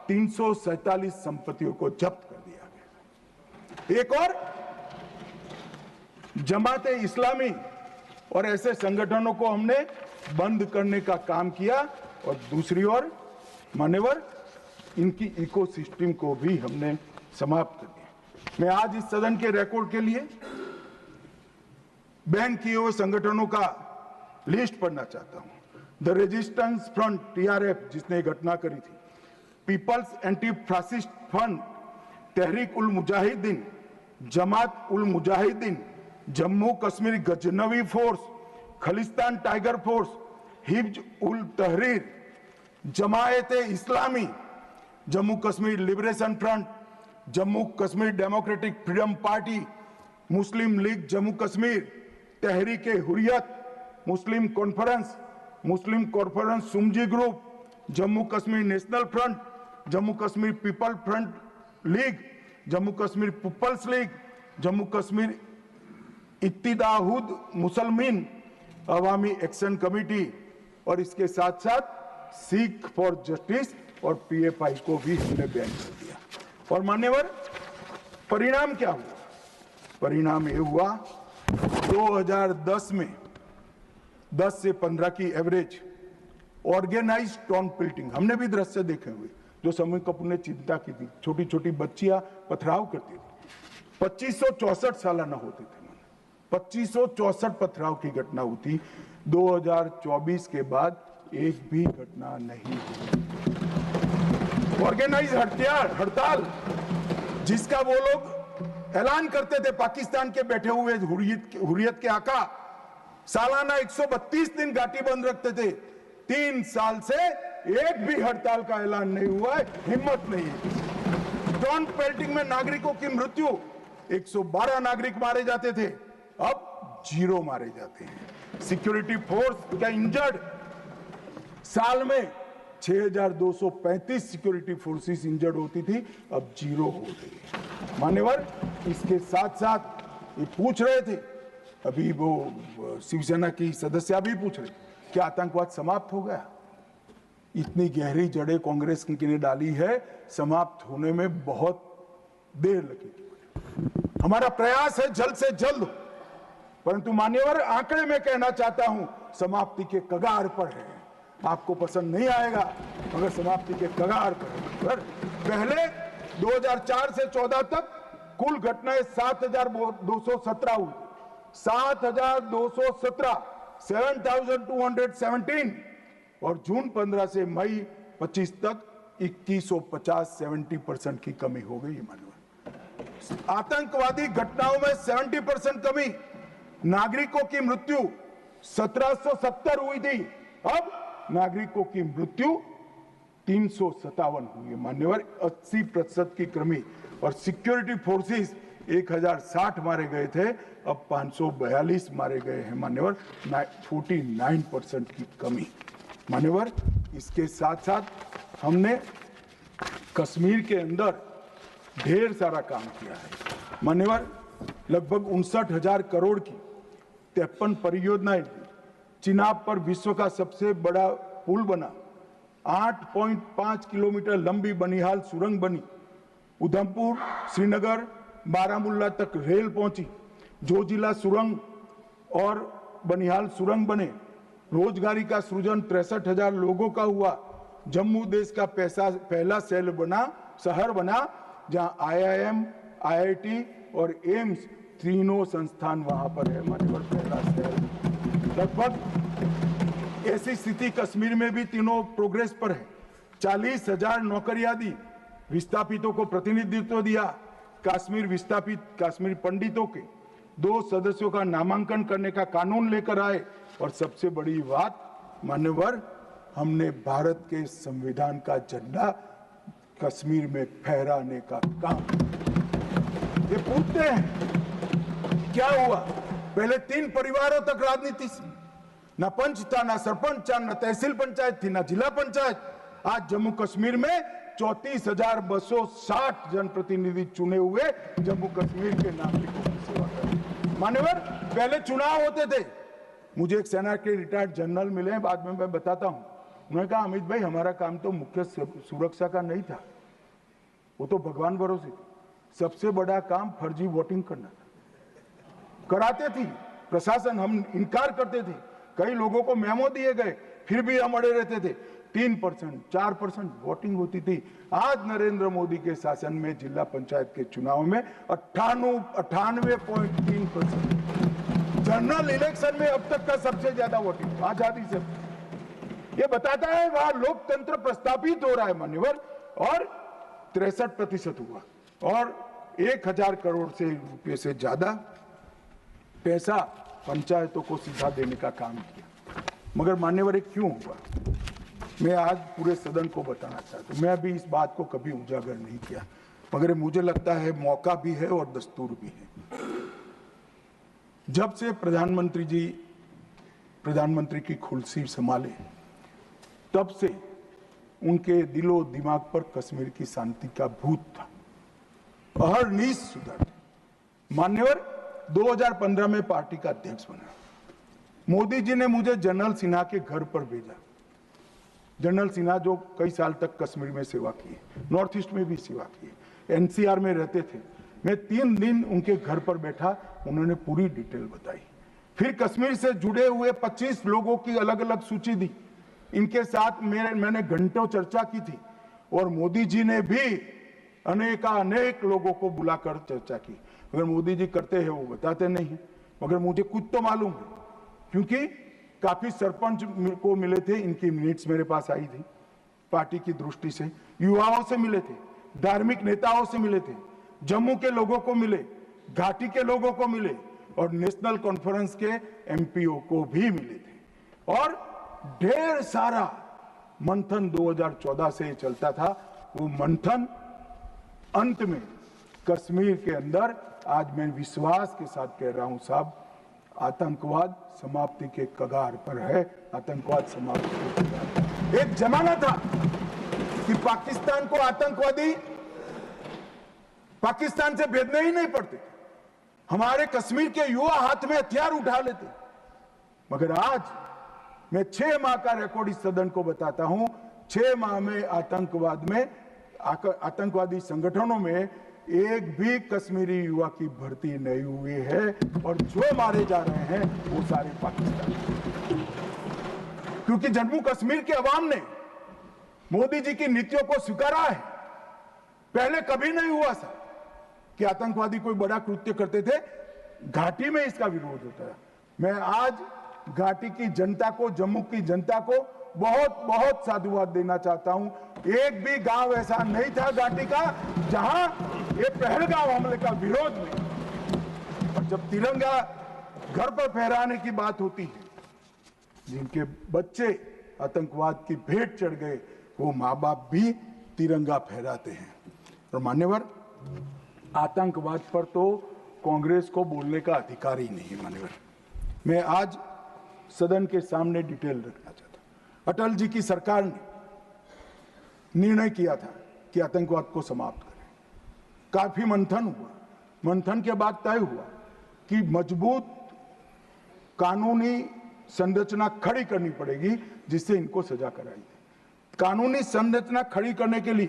347 संपत्तियों को जब्त कर दिया गया। एक और जमाते इस्लामी और ऐसे संगठनों को हमने बंद करने का काम किया और दूसरी ओर मान्यवर इनकी इकोसिस्टम को भी हमने समाप्त कर दिया। मैं आज इस सदन के रिकॉर्ड के लिए बैन किए हुए संगठनों का लिस्ट पढ़ना चाहता हूं। द रेजिस्टेंस फ्रंट TRF जिसने घटना करी थी, people's anti fascist front, Tehreek ul Mujahideen, Jamaat ul Mujahideen, Jammu Kashmir Ghaznavi force, Khalistan tiger force, हिब्ज ul Tahrir, Jamaat-e Islami, Jammu Kashmir liberation front, Jammu Kashmir democratic freedom party, Muslim league Jammu Kashmir, Tehreek-e Hurriyat, Muslim conference सुमजी group, Jammu Kashmir national front, Jammu Kashmir people front league, Jammu Kashmir people's league, Jammu Kashmir इत्तिहाद मुसलमान अवामी एक्शन कमेटी और इसके साथ साथ सिख फॉर जस्टिस और PFI को भी हमने बैन कर दिया। और मान्यवर परिणाम क्या हुआ? परिणाम ये हुआ 2010 में 10 से 15 की एवरेज ऑर्गेनाइज टाउन पिल्टिंग, हमने भी दृश्य देखे हुए जो समय कपूर ने चिंता की थी। छोटी छोटी बच्चियां पथराव करती थी, 2564 सालाना होते थे। 2564 पथराव की घटना हुई। 2024 के बाद एक भी घटना नहीं हुई। ऑर्गेनाइज हड़ताल जिसका वो लोग ऐलान करते थे, पाकिस्तान के बैठे हुए हुर्रियत के आका सालाना 132 दिन घाटी बंद रखते थे। 3 साल से एक भी हड़ताल का ऐलान नहीं हुआ है, हिम्मत नहीं है। टाउन पेल्टिंग में नागरिकों की मृत्यु, 112 नागरिक मारे जाते थे, अब 0 मारे जाते हैं। सिक्योरिटी फोर्स का इंजर्ड, साल में 6235 सिक्योरिटी फोर्सेस इंजर्ड होती थी, अब 0 हो गई। मान्यवर इसके साथ साथ ये पूछ रहे थे, अभी वो शिवसेना की सदस्य भी पूछ रहे, क्या आतंकवाद समाप्त हो गया? इतनी गहरी जड़ें कांग्रेस ने डाली है, समाप्त होने में बहुत देर लगेगी। हमारा प्रयास है जल्द से जल्द, परंतु मान्यवर आंकड़े में कहना चाहता हूं समाप्ति के कगार पर है। आपको पसंद नहीं आएगा मगर समाप्ति के कगार पर है। पहले 2004 से 14 तक कुल घटनाएं 7217 हुई, 7217, 7217 और जून 15 से मई 25 तक 2150, 70% की कमी हो गई। मानव आतंकवादी घटनाओं में 70% कमी, नागरिकों की मृत्यु 1770 हुई थी, अब नागरिकों की मृत्यु 357 हुई है। मान्यवर 80% की कमी। और सिक्योरिटी फोर्सेस 1060 मारे गए थे, अब 542 मारे गए हैं। मान्यवर 49% की कमी। मान्यवर इसके साथ साथ हमने कश्मीर के अंदर ढेर सारा काम किया है। मान्यवर लगभग 59,000 करोड़ की 53 परियोजनाएं, चिनाब पर विश्व का सबसे बड़ा पुल बना, 8.5 किलोमीटर लंबी बनिहाल सुरंग बनी, उधमपुर श्रीनगर बारामुल्ला तक रेल पहुंची, जोजिला सुरंग और बनिहाल सुरंग बने, रोजगारी का सृजन 63,000 लोगों का हुआ, जम्मू देश का पहला शहर बना जहां IIM, IIT और एम्स तीनों संस्थान वहां पर है। मान्यवर पहला शहर। लगभग ऐसी स्थिति कश्मीर में भी तीनों प्रोग्रेस पर है। 40,000 नौकरियां दी, विस्थापितों को प्रतिनिधित्व दिया, कश्मीर विस्थापित कश्मीर पंडितों के 2 सदस्यों का नामांकन करने का कानून लेकर आए। और सबसे बड़ी बात मान्यवर, हमने भारत के संविधान का झंडा कश्मीर में फहराने का काम। ये पूछते हैं क्या हुआ? पहले 3 परिवारों तक राजनीति, ना पंच था, ना सरपंच था, ना तहसील पंचायत थी, ना जिला पंचायत। आज जम्मू कश्मीर में 34,260 जनप्रतिनिधि चुने हुए जम्मू कश्मीर के नागरिकों की सेवा कर। मान्यवर पहले चुनाव होते थे। मुझे एक सेना के रिटायर्ड जनरल मिले, बाद में मैं बताता हूं। उन्होंने कहा अमित भाई हमारा काम तो मुख्य सुरक्षा का नहीं था, वो तो भगवान भरोसे थे। सबसे बड़ा काम फर्जी वोटिंग करना था, कराते थे प्रशासन, हम इनकार करते थे। कई लोगों को मेमो दिए गए, फिर भी हम अड़े रहते थे। 3%, 4% वोटिंग होती थी। आज नरेंद्र मोदी के शासन में जिला पंचायत के चुनाव में 98.3%, जनरल इलेक्शन में अब तक का सबसे ज्यादा वोटिंग आजादी से। ये बताता है वहां लोकतंत्र प्रस्थापित हो रहा है मान्यवर। और 63% हुआ और 1000 करोड़ से रुपये से ज्यादा पैसा पंचायतों को सीधा देने का काम किया। मगर मान्यवर ये क्यों हुआ, मैं आज पूरे सदन को बताना चाहता हूं। मैं भी इस बात को कभी उजागर नहीं किया, मगर मुझे लगता है मौका भी है और दस्तूर भी है। जब से प्रधानमंत्री जी प्रधानमंत्री की कुर्सी संभाले, तब से उनके दिलो दिमाग पर कश्मीर की शांति का भूत था। अहरनीश सुधर मान्यवर 2015 में पार्टी का अध्यक्ष बना। मोदी जी ने मुझे जनरल सिन्हा के घर पर भेजा। जनरल सिन्हा जो कई साल तक कश्मीर में सेवा की, नॉर्थ ईस्ट में भी सेवा की, एनसीआर में रहते थे। मैं 3 दिन उनके घर पर बैठा, उन्होंने पूरी डिटेल बताई। फिर कश्मीर से जुड़े हुए 25 लोगों की अलग अलग सूची दी। इनके साथ मैंने घंटों चर्चा की थी और मोदी जी ने भी अनेक लोगों को बुलाकर चर्चा की। अगर मोदी जी करते हैं वो बताते नहीं है, मगर मुझे कुछ तो मालूम है, क्योंकि काफी सरपंच को मिले थे। इनकी मिनट्स मेरे पास आई थी। पार्टी की दृष्टि से युवाओं से मिले थे, धार्मिक नेताओं से मिले थे, जम्मू के लोगों को मिले, घाटी के लोगों को मिले और नेशनल कॉन्फ्रेंस के एमपीओ को भी मिले थे। और ढेर सारा मंथन 2014 से चलता था। वो मंथन अंत में कश्मीर के अंदर, आज मैं विश्वास के साथ कह रहा हूं साहब, आतंकवाद समाप्ति के कगार पर है। आतंकवाद समाप्ति के कगार पर। एक जमाना था कि पाकिस्तान को आतंकवादी पाकिस्तान से भेजने ही नहीं पड़ते, हमारे कश्मीर के युवा हाथ में हथियार उठा लेते। मगर आज मैं 6 माह का रिकॉर्ड इस सदन को बताता हूं। 6 माह में आतंकवादी संगठनों में एक भी कश्मीरी युवा की भर्ती नहीं हुई है और जो मारे जा रहे हैं वो सारे पाकिस्तान, क्योंकि जम्मू कश्मीर के अवाम ने मोदी जी की नीतियों को स्वीकारा है। पहले कभी नहीं हुआ था कि आतंकवादी कोई बड़ा कृत्य करते थे, घाटी में इसका विरोध होता है। मैं आज घाटी की जनता को, जम्मू की जनता को बहुत बहुत साधुवाद देना चाहता हूं। एक भी गांव ऐसा नहीं था घाटी का जहां ये पहलगाम हमले का विरोध नहीं। और जब तिरंगा घर पर फहराने की बात होती है, जिनके बच्चे आतंकवाद की भेंट चढ़ गए, वो माँ बाप भी तिरंगा फहराते हैं। और मान्यवर, आतंकवाद पर तो कांग्रेस को बोलने का अधिकार ही नहीं है मान्यवर। मैं आज सदन के सामने डिटेल रखना चाहता हूं। अटल जी की सरकार ने निर्णय किया था कि आतंकवाद को समाप्त करें। काफी मंथन हुआ। मंथन के बाद तय हुआ कि मजबूत कानूनी संरचना खड़ी करनी पड़ेगी जिससे इनको सजा कराई जाए। कानूनी संरचना खड़ी करने के लिए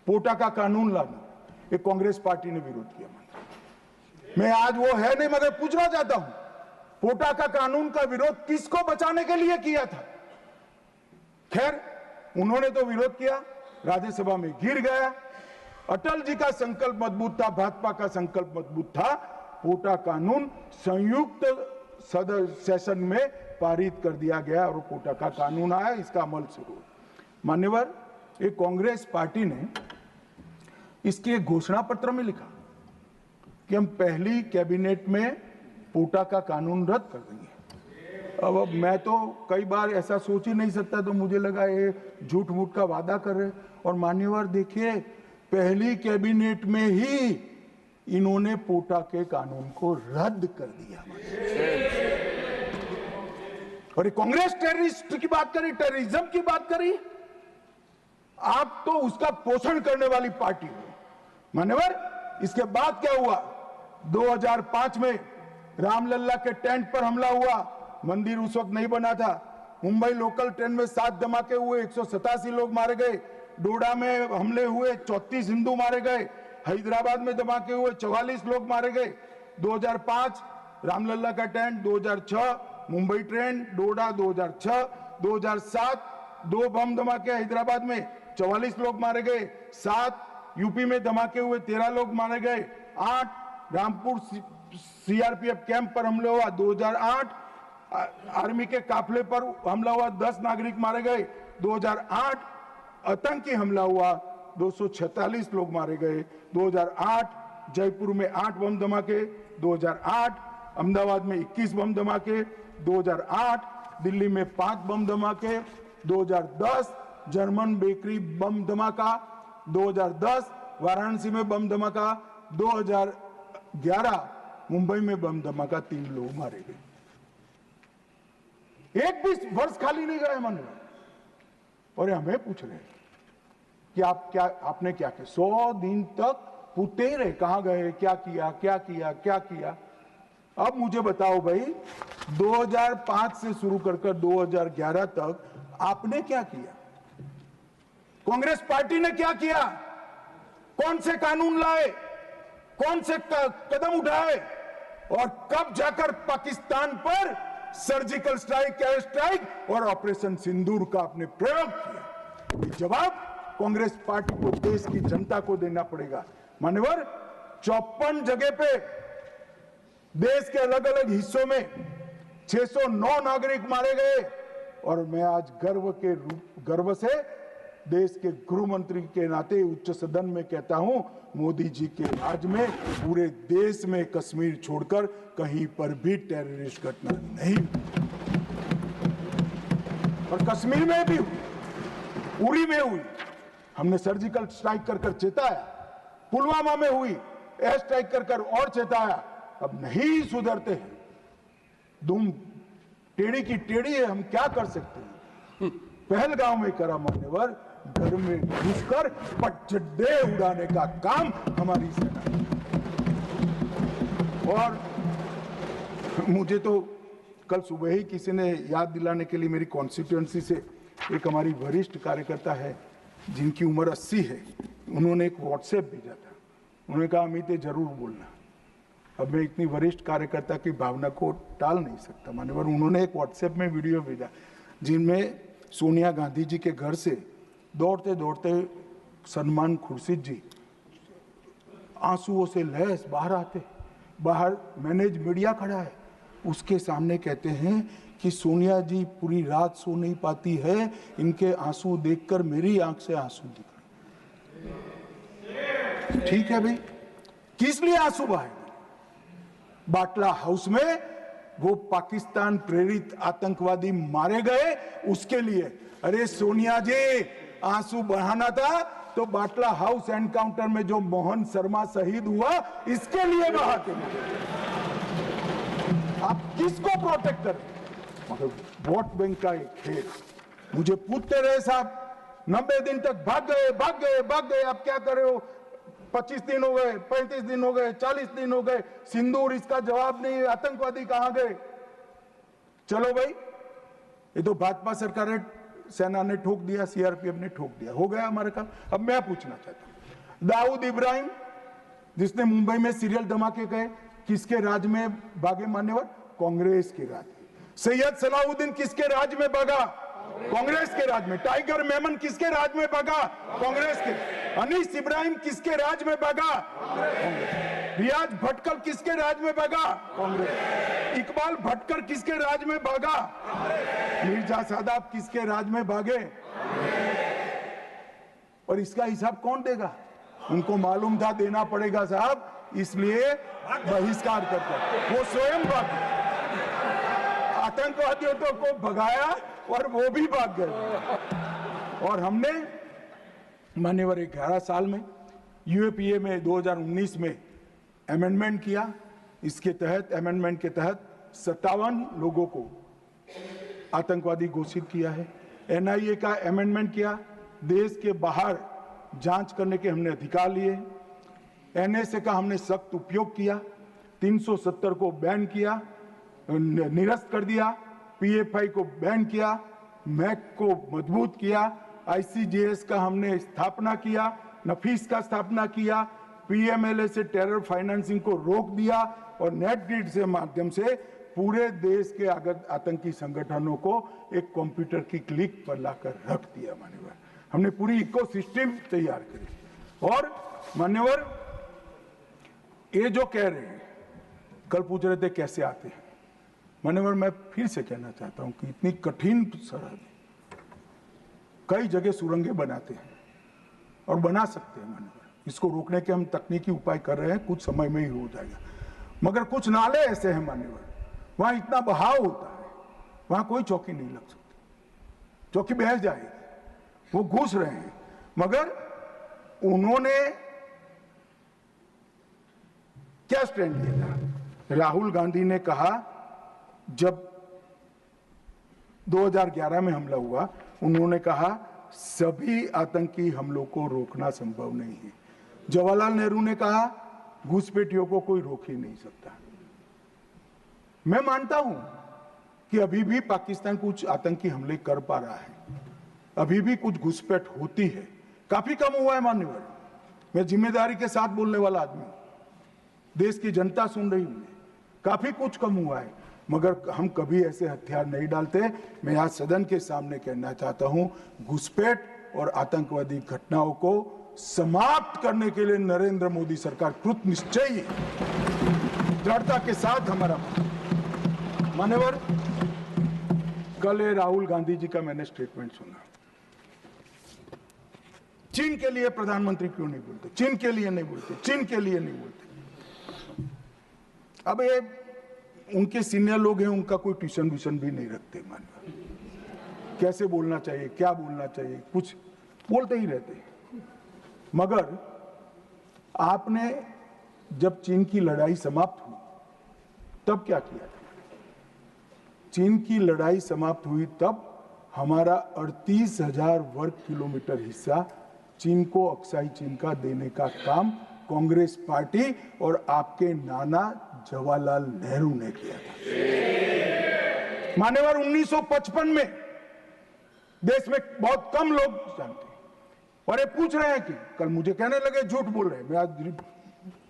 पोटा का कानून लाना, ये कांग्रेस पार्टी ने विरोध किया। मैं आज वो है नहीं, मगर पूछना चाहता हूं, पोटा का कानून का विरोध किसको बचाने के लिए किया था? खैर, उन्होंने तो विरोध किया, राज्यसभा में गिर गया। अटल जी का संकल्प मजबूत था, भाजपा का संकल्प मजबूत था। पोटा कानून संयुक्त सेशन में पारित कर दिया गया और पोटा का कानून आया, इसका अमल शुरू। मान्यवर, एक कांग्रेस पार्टी ने इसके घोषणा पत्र में लिखा कि हम पहली कैबिनेट में पोटा का कानून रद्द कर देंगे। अब मैं तो कई बार ऐसा सोच ही नहीं सकता, तो मुझे लगा ये झूठ मूठ का वादा कर रहे। और मान्यवर देखिए, पहली कैबिनेट में ही इन्होंने पोटा के कानून को रद्द कर दिया। और ये कांग्रेस टेररिस्ट की बात करी, टेररिज्म की बात करी। आप तो उसका पोषण करने वाली पार्टी हो मान्यवर। इसके बाद क्या हुआ? 2005 में रामलल्ला के टेंट पर हमला हुआ। मंदिर उस वक्त नहीं बना था। मुंबई लोकल ट्रेन में 7 धमाके हुए, 187 लोग मारे गए। डोडा में हमले हुए 34 हिंदू मारे गए, हैदराबाद में धमाके हुए 44 लोग मारे गए। 2005 रामलला का टेंट, 2006 मुंबई ट्रेन, डोडा 2006, 2007 2 बम धमाके हैदराबाद में 44 लोग मारे गए, 7 यूपी में धमाके हुए 13 लोग मारे गए, 8 रामपुर सीआरपीएफ कैंप पर हमला हुआ, 2008 आर्मी के काफिले पर हमला हुआ, 10 नागरिक मारे गए, 2008 आतंकी हमला हुआ, 246 लोग मारे गए, 2008 जयपुर में 8 बम धमाके, 2008 अहमदाबाद में 21 बम धमाके, 2008 दिल्ली में 5 बम धमाके, 2010 जर्मन बेकरी बम धमाका, 2010 वाराणसी में बम धमाका, 2011 मुंबई में बम धमाका, 3 लोग मारे गए। एक भी वर्ष खाली नहीं गए मन में। और हमें पूछ रहे हैं कि आपने क्या किया। 100 दिन तक पूछते ही रहे कहां गए, क्या किया, क्या किया, क्या किया। अब मुझे बताओ भाई, 2005 से शुरू कर 2011 तक आपने क्या किया? कांग्रेस पार्टी ने क्या किया? कौन से कानून लाए, कौन से कदम उठाए, और कब जाकर पाकिस्तान पर सर्जिकल स्ट्राइक, एयर स्ट्राइक और ऑपरेशन सिंदूर का आपने प्रयोग किया? ये जवाब कांग्रेस पार्टी को, देश की जनता को देना पड़ेगा। मान्यवर, 54 जगह पे देश के अलग अलग हिस्सों में 609 नागरिक मारे गए। और मैं आज गर्व से देश के गृह मंत्री के नाते उच्च सदन में कहता हूं, मोदी जी के राज में पूरे देश में कश्मीर छोड़कर कहीं पर भी टेररिस्ट घटना नहीं। और कश्मीर में भी हुई, उरी में हुई, हमने सर्जिकल स्ट्राइक कर चेताया, पुलवामा में हुई, एयर स्ट्राइक कर और चेताया। अब नहीं सुधरते हैं, दुम टेढ़ी की टेढ़ी है, हम क्या कर सकते हैं। पहलगांव में करा मान्यवर, घर में घुसकर पटचड्डे उड़ाने का काम हमारी सेना। और मुझे तो कल सुबह ही किसी ने याद दिलाने के लिए मेरी कॉन्स्टिट्यूएंसी से एक हमारी वरिष्ठ कार्यकर्ता है जिनकी उम्र 80 है, उन्होंने एक व्हाट्सएप भेजा था। उन्होंने कहा अमित जरूर बोलना। अब मैं इतनी वरिष्ठ कार्यकर्ता की भावना को टाल नहीं सकता मान्यवर। उन्होंने एक व्हाट्सएप में वीडियो भेजा जिनमें सोनिया गांधी जी के घर से दौड़ते दौड़ते सलमान खुर्शीद जी आंसुओं से लहस बाहर आते, बाहर मैनेज मीडिया खड़ा है, उसके सामने कहते हैं कि सोनिया जी पूरी रात सो नहीं पाती है, इनके आंसू देखकर मेरी आंख से आंसू दिख रहे। ठीक है भाई, किस लिए आंसू बहाए? बाटला हाउस में वो पाकिस्तान प्रेरित आतंकवादी मारे गए, उसके लिए। अरे सोनिया जी, आंसू बहाना था तो बाटला हाउस एनकाउंटर में जो मोहन शर्मा शहीद हुआ, इसके लिए बहाते। आप किसको प्रोटेक्ट करें? मगर वोट बैंक का एक खेल। मुझे पूछते रहे साहब, 90 दिन तक भाग गए, आप क्या कर रहे हो? 25 दिन हो गए, 35 दिन हो गए, 40 दिन हो गए, सिंदूर इसका जवाब नहीं, आतंकवादी कहां गए? चलो भाई, ये तो भाजपा सरकार, सेना ने ठोक दिया, सीआरपीएफ ने ठोक दिया, हो गया हमारे काम। अब मैं पूछना चाहता हूं, दाऊद इब्राहिम जिसने मुंबई में सीरियल धमाके गए, किसके राज में भागे मान्यवर? कांग्रेस के राज में। सैयद सलाउद्दीन किसके राज में भागा? कांग्रेस के राज में। टाइगर मेमन किसके राज में भागा? कांग्रेस के। अनीस इब्राहिम किसके राज में भागा? रियाज भटकल किसके राज में भागा? कांग्रेस। इकबाल भटकर किसके राज में भागा? मिर्जा सादाब किसके राज में भागे? और इसका हिसाब कौन देगा? उनको मालूम था देना पड़ेगा साहब, इसलिए बहिष्कार करते। वो स्वयं भागे, आतंकवादियों को भगाया और वो भी भाग गए। और हमने मान्यवर 11 साल में यूएपीए में 2019 में अमेंडमेंट किया। इसके तहत, अमेंडमेंट के तहत 57 लोगों को आतंकवादी घोषित किया है। एनआईए का अमेंडमेंट किया, देश के बाहर जांच करने के हमने अधिकार लिए। एनएसए का हमने सख्त उपयोग किया, 370 को बैन किया, निरस्त कर दिया, पीएफआई को बैन किया, मैक को मजबूत किया, आईसीजेएस का हमने स्थापना किया, नफीस का स्थापना किया, पीएमएलए से टेरर फाइनेंसिंग को रोक दिया और नेट ग्रिड से माध्यम से पूरे देश के आतंकी संगठनों को एक कंप्यूटर की क्लिक पर लाकर रख दिया। मान्यवर, हमने पूरी इकोसिस्टम तैयार करी। और मान्यवर, ये जो कह रहे हैं, कल पूछ रहे थे कैसे आते हैं, मान्यवर मैं फिर से कहना चाहता हूं कि इतनी कठिन सरहद, कई जगह सुरंगें बनाते हैं और बना सकते हैं। मान्यवर, इसको रोकने के हम तकनीकी उपाय कर रहे हैं, कुछ समय में ही हो जाएगा। मगर कुछ नाले ऐसे हैं मान्यवर, वहां इतना बहाव होता है, वहां कोई चौकी नहीं लग सकती, चौकी बह जाएगी। वो घुस रहे हैं, मगर उन्होंने क्या स्टैंड लिया था? राहुल गांधी ने कहा, जब 2011 में हमला हुआ, उन्होंने कहा सभी आतंकी हमलों को रोकना संभव नहीं है। जवाहरलाल नेहरू ने कहा घुसपैठियों को कोई रोक ही नहीं सकता। मैं मानता हूं कि अभी भी पाकिस्तान कुछ आतंकी हमले कर पा रहा है, अभी भी कुछ घुसपैठ होती है, काफी कम हुआ है मान्यवर। मैं जिम्मेदारी के साथ बोलने वाला आदमी हूं, देश की जनता सुन रही है, काफी कुछ कम हुआ है, मगर हम कभी ऐसे हथियार नहीं डालते। मैं आज सदन के सामने कहना चाहता हूं, घुसपैठ और आतंकवादी घटनाओं को समाप्त करने के लिए नरेंद्र मोदी सरकार कृत निश्चयी है, दृढ़ता के साथ हमारा। मान्यवर, कल राहुल गांधी जी का मैंने स्टेटमेंट सुना, चीन के लिए प्रधानमंत्री क्यों नहीं बोलते, चीन के लिए नहीं बोलते, चीन के लिए नहीं बोलते। अब ये उनके सीनियर लोग हैं, उनका कोई ट्यूशन व्यूशन भी नहीं रखते। मान्यवर, कैसे बोलना चाहिए, क्या बोलना चाहिए, कुछ बोलते ही रहते हैं। मगर आपने जब चीन की लड़ाई समाप्त हुई तब क्या किया था? चीन की लड़ाई समाप्त हुई तब हमारा 38,000 वर्ग किलोमीटर हिस्सा चीन को, अक्साई चीन का देने का काम कांग्रेस पार्टी और आपके नाना जवाहरलाल नेहरू ने किया था। मान्यवर, 1955 में देश में बहुत कम लोग जानते हैं, और ये पूछ रहे हैं कि कल मुझे कहने लगे झूठ बोल रहे हैं। मैं आज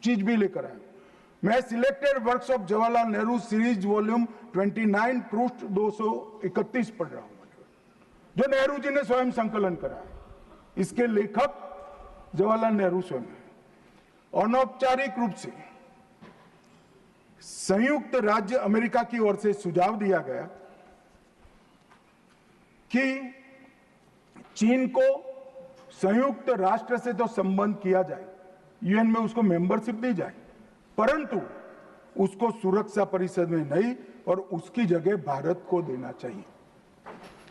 चीज भी लेकर आया, मैं selected works of Jawaharlal Nehru series volume 29 पृष्ठ 231 पढ़ रहा हूं, जो नेहरू जी ने स्वयं संकलन करा है। इसके लेखक जवाहरलाल नेहरू स्वयं है। अनौपचारिक रूप से संयुक्त राज्य अमेरिका की ओर से सुझाव दिया गया कि चीन को संयुक्त राष्ट्र से तो संबंध किया जाए, यूएन में उसको मेंबरशिप दी जाए, परंतु उसको सुरक्षा परिषद में नहीं, और उसकी जगह भारत को देना चाहिए।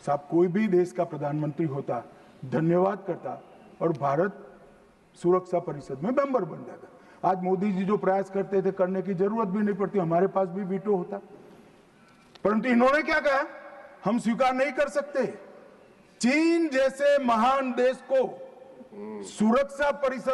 साहब, कोई भी देश का प्रधानमंत्री होता, धन्यवाद करता और भारत सुरक्षा परिषद में मेंबर बन जाता। आज मोदी जी जो प्रयास करते थे, करने की जरूरत भी नहीं पड़ती, हमारे पास भी वीटो होता। परंतु इन्होंने क्या कहा, हम स्वीकार नहीं कर सकते चीन जैसे महान देश को सुरक्षा परिषद